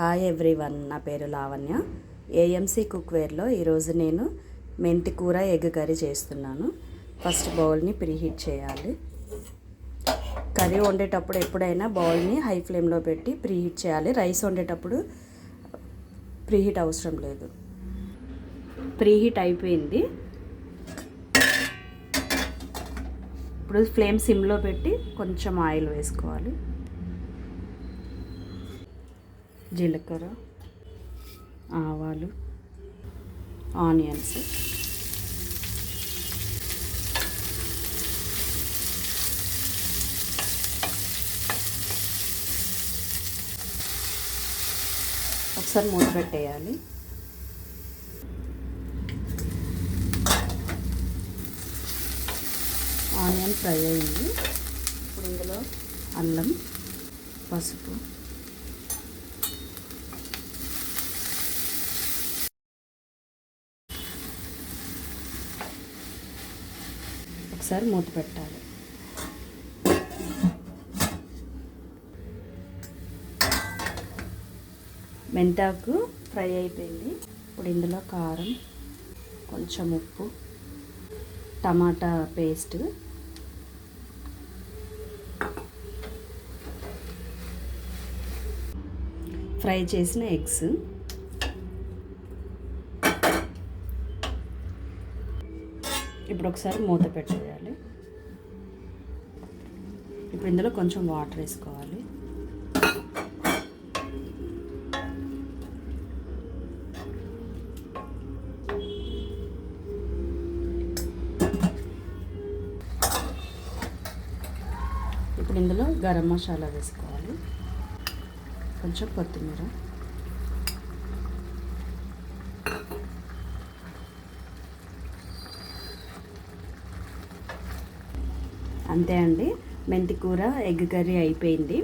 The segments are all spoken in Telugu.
హాయ్ ఎవ్రీవన్, నా పేరు లావణ్య. ఏఎంసీ కుక్వేర్లో ఈరోజు నేను మెంతి కూర ఎగ్ కర్రీ చేస్తున్నాను. ఫస్ట్ బౌల్ని ప్రీహీట్ చేయాలి. కర్రీ వండేటప్పుడు ఎప్పుడైనా బౌల్ని హై ఫ్లేమ్లో పెట్టి ప్రీహీట్ చేయాలి. రైస్ వండేటప్పుడు ప్రీహీట్ అవసరం లేదు. ప్రీహీట్ అయిపోయింది. ఇప్పుడు ఫ్లేమ్ సిమ్లో పెట్టి కొంచెం ఆయిల్ వేసుకోవాలి. జీలకర్ర, ఆవాలు, ఆనియన్స్, ఒకసారి మూత పెట్టేయాలి. ఆనియన్ ఫ్రై అయింది. ఇప్పుడు ఇందులో అల్లం, పసుపు, ఒకసారి మూత పెట్టాలి. మెంతాకు ఫ్రై అయిపోయింది. ఇప్పుడు ఇందులో కారం, కొంచెం ఉప్పు, టమాటా పేస్ట్, ఫ్రై చేసిన ఎగ్స్, ఇప్పుడు ఒకసారి మూత పెట్టేయాలి. ఇప్పుడు ఇందులో కొంచెం వాటర్ వేసుకోవాలి. ఇప్పుడు ఇందులో గరం మసాలా వేసుకోవాలి, కొంచెం కొత్తిమీర, అంతే అండి. మెంతి కూర ఎగ్ కర్రీ అయిపోయింది.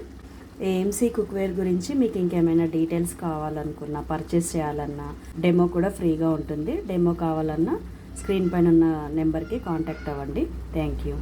ఏఎంసీ కుక్వేర్ గురించి మీకు ఇంకేమైనా డీటెయిల్స్ కావాలనుకున్నా, పర్చేస్ చేయాలన్నా, డెమో కూడా ఫ్రీగా ఉంటుంది. డెమో కావాలన్నా స్క్రీన్ పైన ఉన్న నెంబర్కి కాంటాక్ట్ అవ్వండి. Thank you.